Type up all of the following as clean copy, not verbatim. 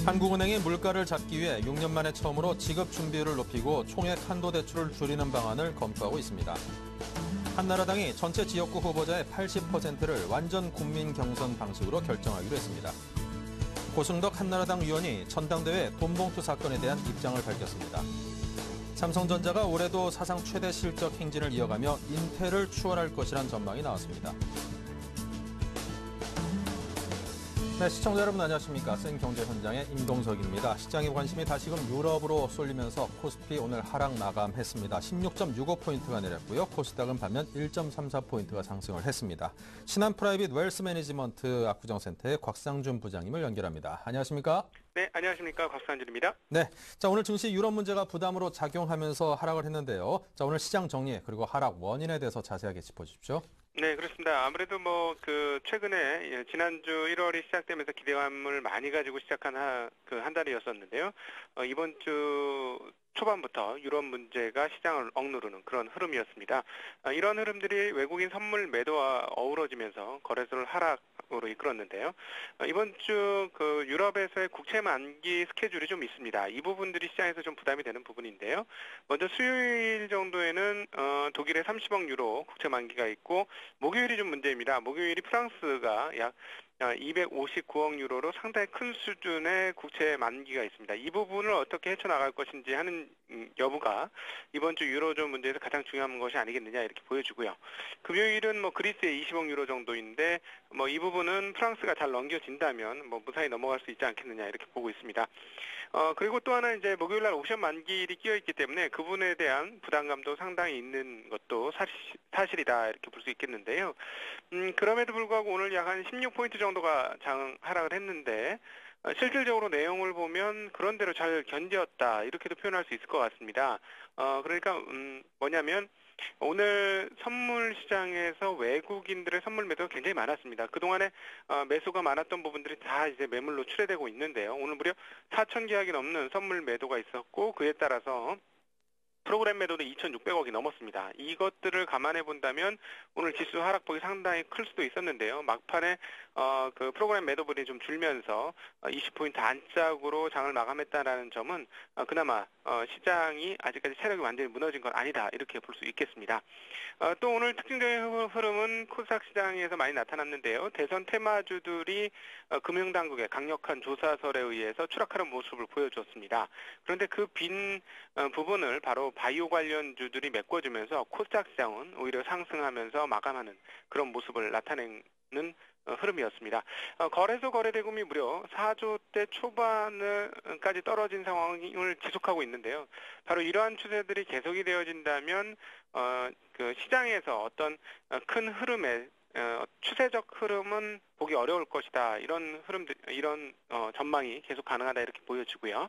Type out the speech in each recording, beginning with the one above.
한국은행이 물가를 잡기 위해 6년 만에 처음으로 지급 준비율을 높이고 총액 한도 대출을 줄이는 방안을 검토하고 있습니다. 한나라당이 전체 지역구 후보자의 80%를 완전 국민 경선 방식으로 결정하기로 했습니다. 고승덕 한나라당 의원이 전당대회 돈봉투 사건에 대한 입장을 밝혔습니다. 삼성전자가 올해도 사상 최대 실적 행진을 이어가며 인텔을 추월할 것이란 전망이 나왔습니다. 네, 시청자 여러분 안녕하십니까. 센경제 현장의 임동석입니다. 시장의 관심이 다시금 유럽으로 쏠리면서 코스피 오늘 하락 마감했습니다. 16.65포인트가 내렸고요. 코스닥은 반면 1.34포인트가 상승을 했습니다. 신한 프라이빗 웰스 매니지먼트 압구정센터의 곽상준 부장님을 연결합니다. 안녕하십니까? 네, 안녕하십니까. 곽상준입니다. 네, 자 오늘 증시 유럽 문제가 부담으로 작용하면서 하락을 했는데요. 자 오늘 시장 정리 그리고 하락 원인에 대해서 자세하게 짚어주십시오. 네, 그렇습니다. 아무래도 최근에 지난주 1월이 시작되면서 기대감을 많이 가지고 시작한 한 달이었었는데요. 이번 주 초반부터 유럽 문제가 시장을 억누르는 그런 흐름이었습니다. 이런 흐름들이 외국인 선물 매도와 어우러지면서 거래소를 하락으로 이끌었는데요. 이번 주 유럽에서의 국채 만기 스케줄이 좀 있습니다. 이 부분들이 시장에서 좀 부담이 되는 부분인데요. 먼저 수요일 정도에는 독일의 30억 유로 국채 만기가 있고 목요일이 좀 문제입니다. 목요일이 프랑스가 약 259억 유로로 상당히 큰 수준의 국채 만기가 있습니다. 이 부분을 어떻게 헤쳐나갈 것인지 하는 여부가 이번 주 유로존 문제에서 가장 중요한 것이 아니겠느냐 이렇게 보여지고요. 금요일은 그리스의 20억 유로 정도인데 이 부분은 프랑스가 잘 넘겨진다면 무사히 넘어갈 수 있지 않겠느냐 이렇게 보고 있습니다. 그리고 또 하나 이제 목요일 날 옵션 만기일이 끼어 있기 때문에 그분에 대한 부담감도 상당히 있는 것도 사실이다 이렇게 볼 수 있겠는데요. 그럼에도 불구하고 오늘 약 한 16포인트 정도가 하락을 했는데 실질적으로 내용을 보면 그런대로 잘 견뎠다 이렇게도 표현할 수 있을 것 같습니다. 그러니까 뭐냐면 오늘 선물 시장에서 외국인들의 선물 매도가 굉장히 많았습니다. 그동안에 매수가 많았던 부분들이 다 이제 매물로 출회되고 있는데요. 오늘 무려 4,000계약이 넘는 선물 매도가 있었고 그에 따라서 프로그램 매도도 2,600억이 넘었습니다. 이것들을 감안해 본다면 오늘 지수 하락폭이 상당히 클 수도 있었는데요. 막판에 그 프로그램 매도분이 좀 줄면서 20포인트 안짝으로 장을 마감했다라는 점은 그나마 시장이 아직까지 체력이 완전히 무너진 건 아니다 이렇게 볼 수 있겠습니다. 또 오늘 특징적인 흐름은 코스닥 시장에서 많이 나타났는데요. 대선 테마주들이 금융당국의 강력한 조사설에 의해서 추락하는 모습을 보여줬습니다. 그런데 그 빈 부분을 바로 바이오 관련주들이 메꿔주면서 코스닥 시장은 오히려 상승하면서 마감하는 그런 모습을 나타내는 흐름이었습니다. 거래소 거래대금이 무려 4조대 초반까지 떨어진 상황을 지속하고 있는데요. 바로 이러한 추세들이 계속이 되어진다면 그 시장에서 어떤 큰 흐름에 추세적 흐름은 보기 어려울 것이다. 이런 흐름들, 이런 전망이 계속 가능하다 이렇게 보여지고요.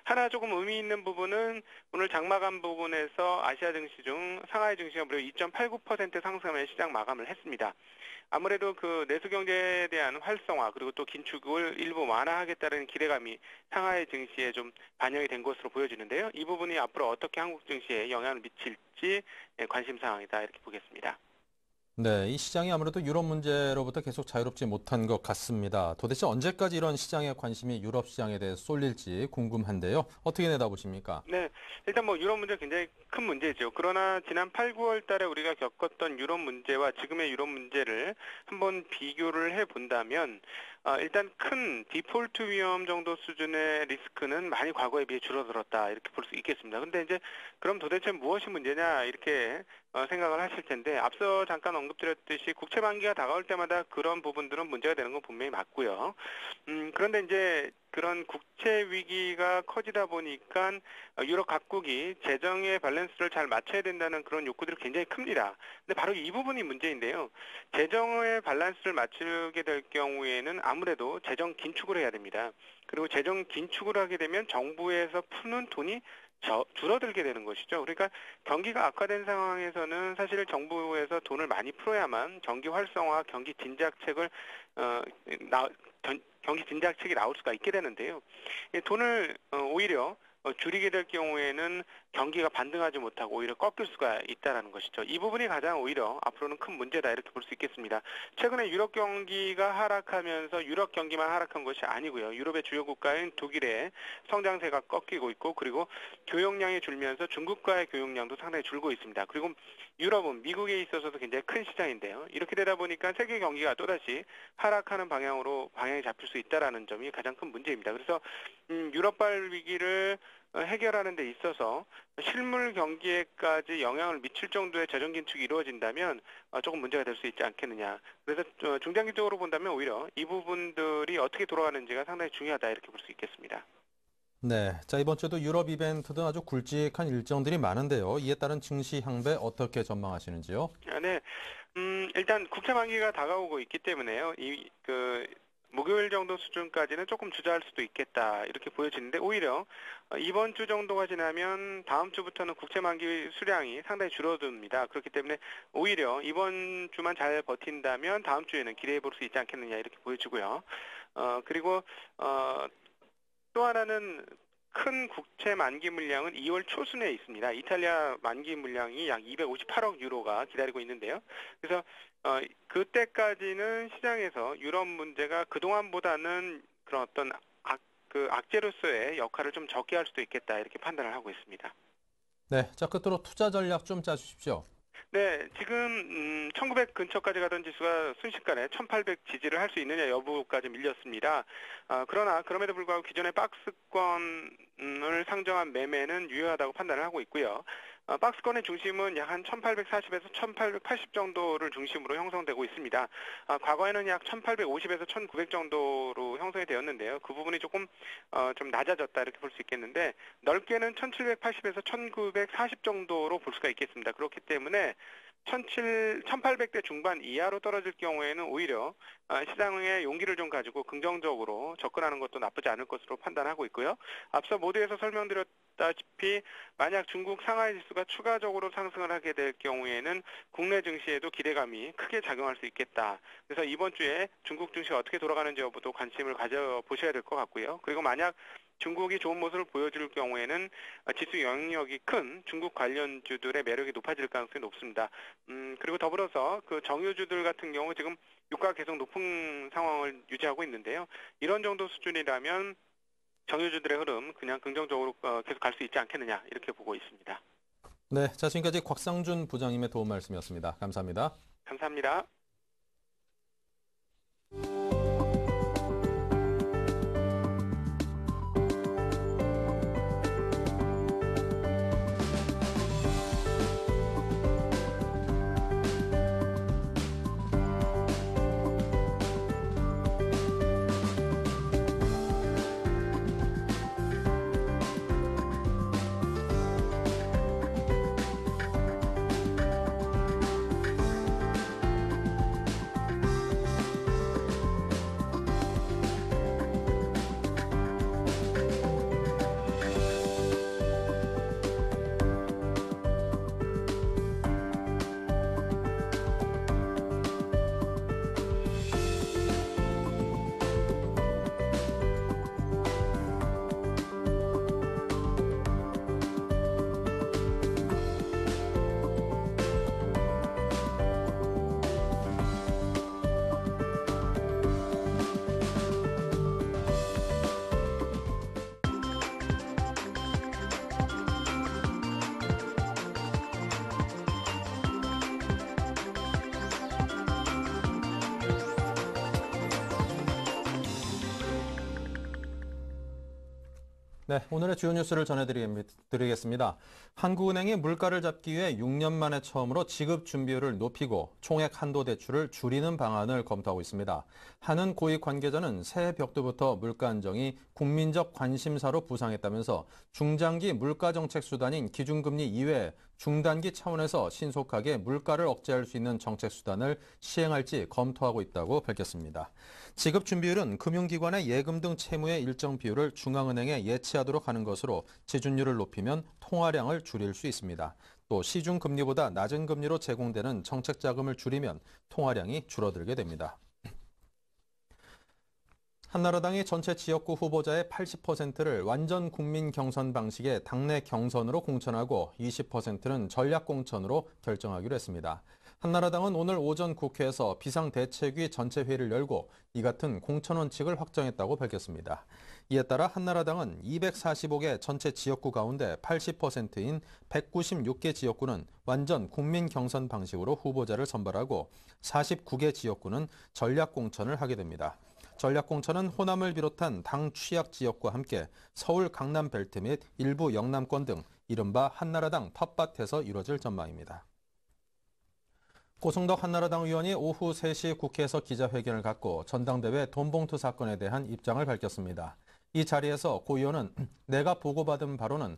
하나 조금 의미 있는 부분은 오늘 장마감 부분에서 아시아 증시 중 상하이 증시가 무려 2.89% 상승하며 시장 마감을 했습니다. 아무래도 그 내수 경제에 대한 활성화 그리고 또 긴축을 일부 완화하겠다는 기대감이 상하이 증시에 좀 반영이 된 것으로 보여지는데요. 이 부분이 앞으로 어떻게 한국 증시에 영향을 미칠지 관심 사항이다 이렇게 보겠습니다. 네, 이 시장이 아무래도 유럽 문제로부터 계속 자유롭지 못한 것 같습니다. 도대체 언제까지 이런 시장의 관심이 유럽 시장에 대해 쏠릴지 궁금한데요. 어떻게 내다보십니까? 네, 일단 유럽 문제 굉장히 큰 문제죠. 그러나 지난 8, 9월 달에 우리가 겪었던 유럽 문제와 지금의 유럽 문제를 한번 비교를 해본다면 일단 큰 디폴트 위험 정도 수준의 리스크는 많이 과거에 비해 줄어들었다 이렇게 볼 수 있겠습니다. 근데 이제 그럼 도대체 무엇이 문제냐 이렇게 생각을 하실 텐데 앞서 잠깐 언급드렸듯이 국채 만기가 다가올 때마다 그런 부분들은 문제가 되는 건 분명히 맞고요. 그런데 이제 그런 국채 위기가 커지다 보니까 유럽 각국이 재정의 밸런스를 잘 맞춰야 된다는 그런 욕구들이 굉장히 큽니다. 근데 바로 이 부분이 문제인데요. 재정의 밸런스를 맞추게 될 경우에는 아무래도 재정 긴축을 해야 됩니다. 그리고 재정 긴축을 하게 되면 정부에서 푸는 돈이 줄어들게 되는 것이죠. 그러니까 경기가 악화된 상황에서는 사실 정부에서 돈을 많이 풀어야만 경기 활성화, 경기 진작책을 경기 진작책이 나올 수가 있게 되는데요. 돈을 오히려 줄이게 될 경우에는 경기가 반등하지 못하고 오히려 꺾일 수가 있다라는 것이죠. 이 부분이 가장 오히려 앞으로는 큰 문제다 이렇게 볼 수 있겠습니다. 최근에 유럽 경기가 하락하면서 유럽 경기만 하락한 것이 아니고요. 유럽의 주요 국가인 독일의 성장세가 꺾이고 있고 그리고 교역량이 줄면서 중국과의 교역량도 상당히 줄고 있습니다. 그리고 유럽은 미국에 있어서도 굉장히 큰 시장인데요. 이렇게 되다 보니까 세계 경기가 또다시 하락하는 방향이 잡힐 수 있다라는 점이 가장 큰 문제입니다. 그래서 유럽발 위기를 해결하는 데 있어서 실물 경기에까지 영향을 미칠 정도의 재정 긴축이 이루어진다면 조금 문제가 될 수 있지 않겠느냐. 그래서 중장기적으로 본다면 오히려 이 부분들이 어떻게 돌아가는지가 상당히 중요하다 이렇게 볼 수 있겠습니다. 네, 자 이번 주도 유럽 이벤트 등 아주 굵직한 일정들이 많은데요. 이에 따른 증시 향배 어떻게 전망하시는지요? 네, 일단 국채 만기가 다가오고 있기 때문에요. 목요일 정도 수준까지는 조금 주저할 수도 있겠다 이렇게 보여지는데 오히려 이번 주 정도가 지나면 다음 주부터는 국채 만기 수량이 상당히 줄어듭니다. 그렇기 때문에 오히려 이번 주만 잘 버틴다면 다음 주에는 기대해 볼 수 있지 않겠느냐 이렇게 보여지고요. 그리고 또 하나는 큰 국채 만기 물량은 2월 초순에 있습니다. 이탈리아 만기 물량이 약 258억 유로가 기다리고 있는데요. 그래서 그때까지는 시장에서 유럽 문제가 그동안보다는 그런 어떤 악재로서의 역할을 좀 적게 할 수도 있겠다 이렇게 판단을 하고 있습니다. 네, 자 끝으로 투자 전략 좀 짜주십시오. 네, 지금 1900 근처까지 가던 지수가 순식간에 1800 지지를 할 수 있느냐 여부까지 밀렸습니다. 그러나 그럼에도 불구하고 기존의 박스권을 상정한 매매는 유효하다고 판단을 하고 있고요. 박스권의 중심은 약 한 1840에서 1880 정도를 중심으로 형성되고 있습니다. 과거에는 약 1850에서 1900 정도로 형성이 되었는데요. 그 부분이 조금 좀 낮아졌다 이렇게 볼 수 있겠는데 넓게는 1780에서 1940 정도로 볼 수가 있겠습니다. 그렇기 때문에 1800대 중반 이하로 떨어질 경우에는 오히려 시장의 용기를 좀 가지고 긍정적으로 접근하는 것도 나쁘지 않을 것으로 판단하고 있고요. 앞서 모두에서 설명드렸다시피 만약 중국 상하이 지수가 추가적으로 상승을 하게 될 경우에는 국내 증시에도 기대감이 크게 작용할 수 있겠다. 그래서 이번 주에 중국 증시가 어떻게 돌아가는지 여부도 관심을 가져보셔야 될 것 같고요. 그리고 만약 중국이 좋은 모습을 보여줄 경우에는 지수 영향력이 큰 중국 관련주들의 매력이 높아질 가능성이 높습니다. 그리고 더불어서 그 정유주들 같은 경우 지금 유가가 계속 높은 상황을 유지하고 있는데요. 이런 정도 수준이라면 정유주들의 흐름 그냥 긍정적으로 계속 갈 수 있지 않겠느냐 이렇게 보고 있습니다. 네, 자 지금까지 곽상준 부장님의 도움 말씀이었습니다. 감사합니다. 감사합니다. 네, 오늘의 주요 뉴스를 전해드리겠습니다. 한국은행이 물가를 잡기 위해 6년 만에 처음으로 지급 준비율을 높이고 총액 한도 대출을 줄이는 방안을 검토하고 있습니다. 한은 고위 관계자는 새해 벽두부터 물가 안정이 국민적 관심사로 부상했다면서 중장기 물가 정책 수단인 기준금리 이외에 중단기 차원에서 신속하게 물가를 억제할 수 있는 정책 수단을 시행할지 검토하고 있다고 밝혔습니다. 지급 준비율은 금융기관의 예금 등 채무의 일정 비율을 중앙은행에 예치하도록 하는 것으로 지준율을 높이면 통화량을 줄일 수 있습니다. 또 시중 금리보다 낮은 금리로 제공되는 정책 자금을 줄이면 통화량이 줄어들게 됩니다. 한나라당이 전체 지역구 후보자의 80%를 완전 국민 경선 방식의 당내 경선으로 공천하고 20%는 전략 공천으로 결정하기로 했습니다. 한나라당은 오늘 오전 국회에서 비상대책위 전체 회의를 열고 이 같은 공천 원칙을 확정했다고 밝혔습니다. 이에 따라 한나라당은 245개 전체 지역구 가운데 80%인 196개 지역구는 완전 국민 경선 방식으로 후보자를 선발하고 49개 지역구는 전략 공천을 하게 됩니다. 전략 공천은 호남을 비롯한 당 취약 지역과 함께 서울 강남 벨트 및 일부 영남권 등 이른바 한나라당 텃밭에서 이뤄질 전망입니다. 고승덕 한나라당 의원이 오후 3시 국회에서 기자회견을 갖고 전당대회 돈봉투 사건에 대한 입장을 밝혔습니다. 이 자리에서 고 의원은 내가 보고받은 바로는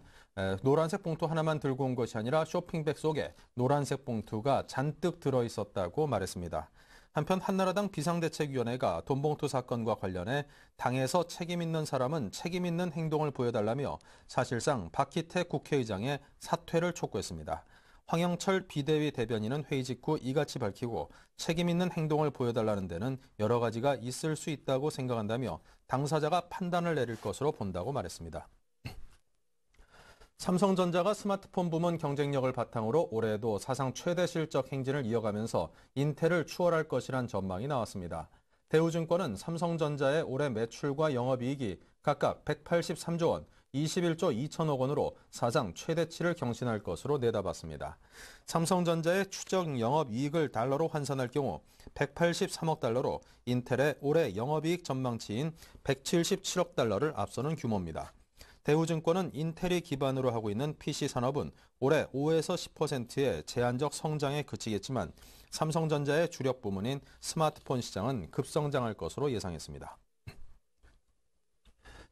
노란색 봉투 하나만 들고 온 것이 아니라 쇼핑백 속에 노란색 봉투가 잔뜩 들어있었다고 말했습니다. 한편 한나라당 비상대책위원회가 돈봉투 사건과 관련해 당에서 책임 있는 사람은 책임 있는 행동을 보여달라며 사실상 박희태 국회의장의 사퇴를 촉구했습니다. 황영철 비대위 대변인은 회의 직후 이같이 밝히고 책임 있는 행동을 보여달라는 데는 여러 가지가 있을 수 있다고 생각한다며 당사자가 판단을 내릴 것으로 본다고 말했습니다. 삼성전자가 스마트폰 부문 경쟁력을 바탕으로 올해에도 사상 최대 실적 행진을 이어가면서 인텔을 추월할 것이란 전망이 나왔습니다. 대우증권은 삼성전자의 올해 매출과 영업이익이 각각 183조 원, 21조 2천억 원으로 사상 최대치를 경신할 것으로 내다봤습니다. 삼성전자의 추정 영업이익을 달러로 환산할 경우 183억 달러로 인텔의 올해 영업이익 전망치인 177억 달러를 앞서는 규모입니다. 대우증권은 인텔이 기반으로 하고 있는 PC 산업은 올해 5에서 10%의 제한적 성장에 그치겠지만 삼성전자의 주력 부문인 스마트폰 시장은 급성장할 것으로 예상했습니다.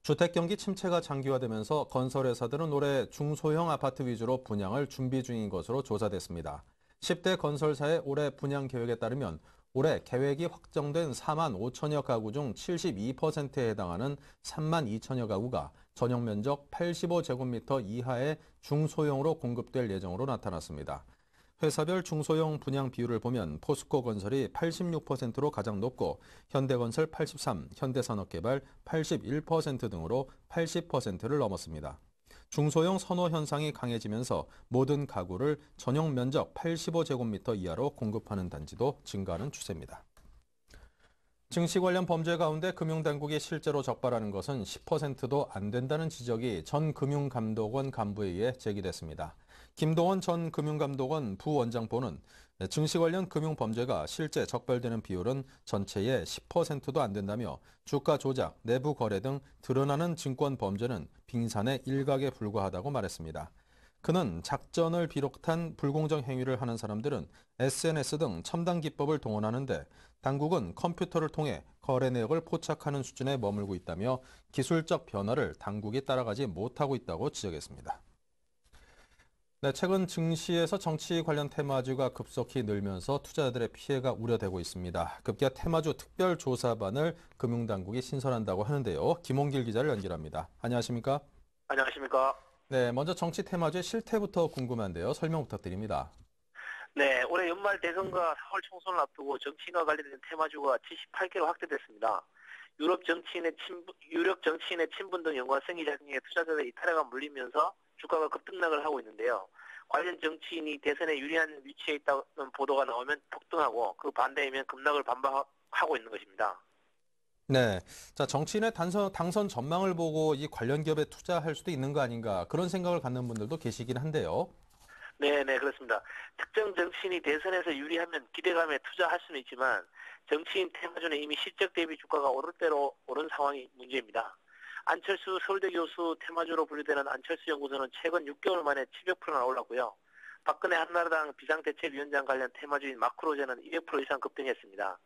주택 경기 침체가 장기화되면서 건설회사들은 올해 중소형 아파트 위주로 분양을 준비 중인 것으로 조사됐습니다. 10대 건설사의 올해 분양 계획에 따르면 올해 계획이 확정된 4만 5천여 가구 중 72%에 해당하는 3만 2천여 가구가 전용 면적 85제곱미터 이하의 중소형으로 공급될 예정으로 나타났습니다. 회사별 중소형 분양 비율을 보면 포스코 건설이 86%로 가장 높고 현대건설 83%, 현대산업개발 81% 등으로 80%를 넘었습니다. 중소형 선호 현상이 강해지면서 모든 가구를 전용 면적 85제곱미터 이하로 공급하는 단지도 증가하는 추세입니다. 증시 관련 범죄 가운데 금융당국이 실제로 적발하는 것은 10%도 안 된다는 지적이 전 금융감독원 간부에 의해 제기됐습니다. 김동원 전 금융감독원 부원장보는 증시 관련 금융범죄가 실제 적발되는 비율은 전체의 10%도 안 된다며 주가 조작, 내부 거래 등 드러나는 증권 범죄는 빙산의 일각에 불과하다고 말했습니다. 그는 작전을 비롯한 불공정 행위를 하는 사람들은 SNS 등 첨단 기법을 동원하는데 당국은 컴퓨터를 통해 거래 내역을 포착하는 수준에 머물고 있다며 기술적 변화를 당국이 따라가지 못하고 있다고 지적했습니다. 네, 최근 증시에서 정치 관련 테마주가 급속히 늘면서 투자자들의 피해가 우려되고 있습니다. 급기야 테마주 특별조사반을 금융당국이 신설한다고 하는데요. 김홍길 기자를 연결합니다. 안녕하십니까? 안녕하십니까? 네, 먼저 정치 테마주의 실태부터 궁금한데요. 설명 부탁드립니다. 네, 올해 연말 대선과 4월 총선을 앞두고 정치인과 관련된 테마주가 78개로 확대됐습니다. 유력 정치인의 친분 등 연관성이 작용해 투자자들의 이탈해가 물리면서 주가가 급등락을 하고 있는데요. 관련 정치인이 대선에 유리한 위치에 있다는 보도가 나오면 폭등하고 그 반대이면 급락을 반복하고 있는 것입니다. 네, 자 정치인의 당선 전망을 보고 이 관련 기업에 투자할 수도 있는 거 아닌가 그런 생각을 갖는 분들도 계시긴 한데요. 네, 그렇습니다. 특정 정치인이 대선에서 유리하면 기대감에 투자할 수는 있지만 정치인 테마주는 이미 실적 대비 주가가 오를 대로 오른 상황이 문제입니다. 안철수 서울대 교수 테마주로 분류되는 안철수 연구소는 최근 6개월 만에 700%나 올랐고요. 박근혜 한나라당 비상대책위원장 관련 테마주인 마크로제는 200% 이상 급등했습니다.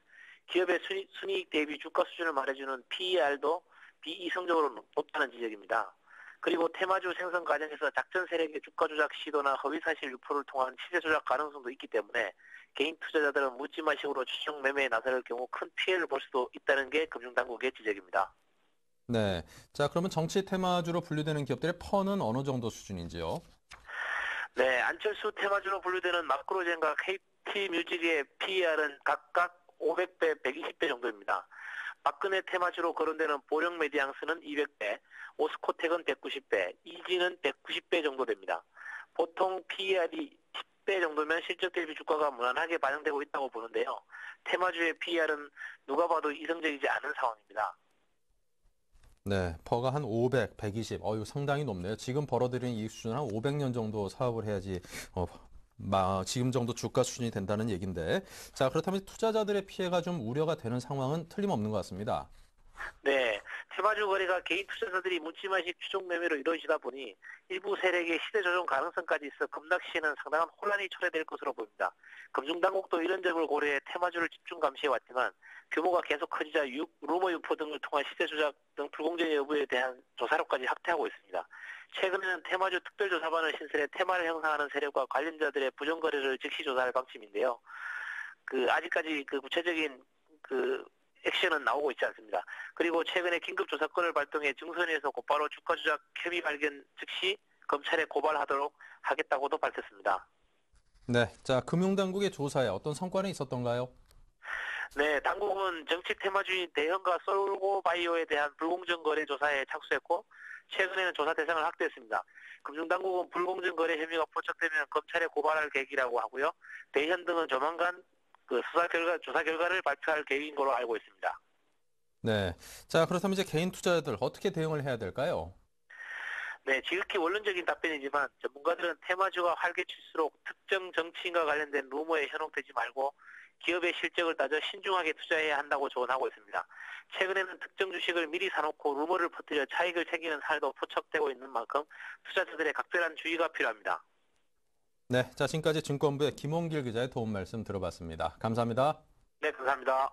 기업의 순이익 대비 주가 수준을 말해주는 PER도 비이성적으로 높다는 지적입니다. 그리고 테마주 생성 과정에서 작전 세력의 주가 조작 시도나 허위사실 유포를 통한 시세 조작 가능성도 있기 때문에 개인 투자자들은 묻지마식으로 추정 매매에 나설 경우 큰 피해를 볼 수도 있다는 게 금융당국의 지적입니다. 네, 자 그러면 정치 테마주로 분류되는 기업들의 펀은 어느 정도 수준인지요? 네, 안철수 테마주로 분류되는 마크로젠과 KT뮤직의 PER은 각각 500배, 120배 정도입니다. 박근혜 테마주로 거론되는 보령 메디앙스는 200배, 오스코텍은 190배, 이지는 190배 정도 됩니다. 보통 PER이 10배 정도면 실적 대비 주가가 무난하게 반영되고 있다고 보는데요. 테마주의 PER은 누가 봐도 이성적이지 않은 상황입니다. 네, 퍼가 한 500, 120, 이거 상당히 높네요. 지금 벌어들이는 이익 수준은 한 500년 정도 사업을 해야지 지금 정도 주가 수준이 된다는 얘기인데, 자, 그렇다면 투자자들의 피해가 좀 우려가 되는 상황은 틀림없는 것 같습니다. 네, 테마주 거래가 개인 투자자들이 묻지마식 추종 매매로 이루어지다 보니 일부 세력의 시세 조정 가능성까지 있어 급락 시에는 상당한 혼란이 초래될 것으로 보입니다. 금융당국도 이런 점을 고려해 테마주를 집중 감시해왔지만 규모가 계속 커지자 루머 유포 등을 통한 시세 조작 등 불공정 여부에 대한 조사로까지 확대하고 있습니다. 최근에는 테마주 특별조사반을 신설해 테마를 형성하는 세력과 관련자들의 부정거래를 즉시 조사할 방침인데요. 아직까지 구체적인 액션은 나오고 있지 않습니다. 그리고 최근에 긴급조사권을 발동해 증선에서 곧바로 주가 조작 혐의 발견 즉시 검찰에 고발하도록 하겠다고도 밝혔습니다. 네, 자, 금융당국의 조사에 어떤 성과는 있었던가요? 네, 당국은 정책 테마주인 대형과 솔고바이오에 대한 불공정 거래 조사에 착수했고 최근에는 조사 대상을 확대했습니다. 금융당국은 불공정 거래 혐의가 포착되면 검찰에 고발할 계획이라고 하고요. 대현 등은 조만간 조사 결과를 발표할 계획인 걸로 알고 있습니다. 네, 자, 그렇다면 이제 개인 투자자들 어떻게 대응을 해야 될까요? 네, 지극히 원론적인 답변이지만 전문가들은 테마주가 활개칠수록 특정 정치인과 관련된 루머에 현혹되지 말고 기업의 실적을 따져 신중하게 투자해야 한다고 조언하고 있습니다. 최근에는 특정 주식을 미리 사놓고 루머를 퍼뜨려 차익을 챙기는 사례도 포착되고 있는 만큼 투자자들의 각별한 주의가 필요합니다. 네, 자, 지금까지 증권부의 김홍길 기자의 도움 말씀 들어봤습니다. 감사합니다. 네, 감사합니다.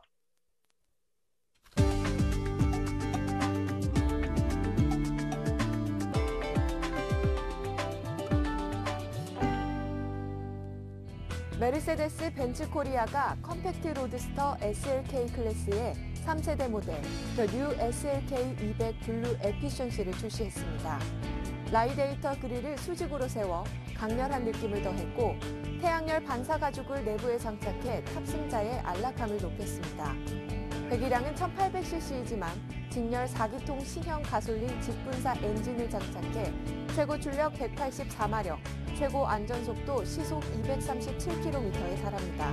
메르세데스 벤츠 코리아가 컴팩트 로드스터 SLK 클래스의 3세대 모델 The New SLK 200 블루 에피션시를 출시했습니다. 라이데이터 그릴을 수직으로 세워 강렬한 느낌을 더했고 태양열 반사 가죽을 내부에 장착해 탑승자의 안락함을 높였습니다. 배기량은 1800cc이지만 직렬 4기통 신형 가솔린 직분사 엔진을 장착해 최고 출력 184마력, 최고 안전속도 시속 237km에 달합니다.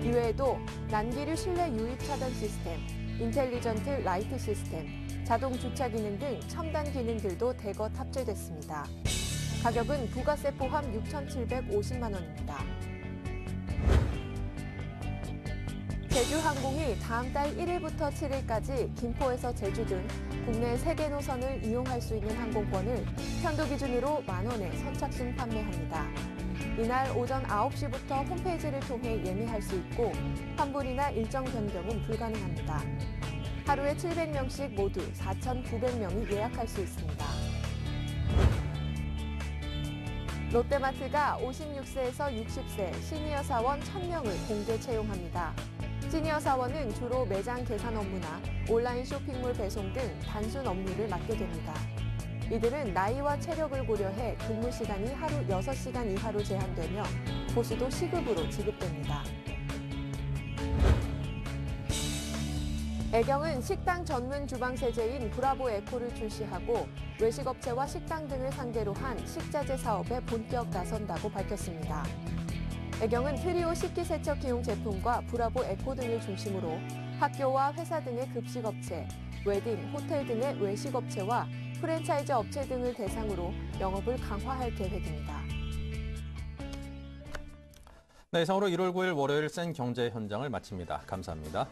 이외에도 난기류 실내 유입 차단 시스템, 인텔리전트 라이트 시스템, 자동 주차 기능 등 첨단 기능들도 대거 탑재됐습니다. 가격은 부가세 포함 6,750만 원입니다. 제주항공이 다음 달 1일부터 7일까지 김포에서 제주 등 국내 3개 노선을 이용할 수 있는 항공권을 편도 기준으로 만원에 선착순 판매합니다. 이날 오전 9시부터 홈페이지를 통해 예매할 수 있고 환불이나 일정 변경은 불가능합니다. 하루에 700명씩 모두 4,900명이 예약할 수 있습니다. 롯데마트가 56세에서 60세 시니어 사원 1,000명을 공개 채용합니다. 시니어 사원은 주로 매장 계산 업무나 온라인 쇼핑몰 배송 등 단순 업무를 맡게 됩니다. 이들은 나이와 체력을 고려해 근무 시간이 하루 6시간 이하로 제한되며 보수도 시급으로 지급됩니다. 애경은 식당 전문 주방 세제인 브라보 에코를 출시하고 외식업체와 식당 등을 상대로 한 식자재 사업에 본격 나선다고 밝혔습니다. 애경은 트리오 식기세척기용 제품과 브라보 에코 등을 중심으로 학교와 회사 등의 급식업체, 웨딩, 호텔 등의 외식업체와 프랜차이즈 업체 등을 대상으로 영업을 강화할 계획입니다. 네, 이상으로 1월 9일 월요일 센 경제 현장을 마칩니다. 감사합니다.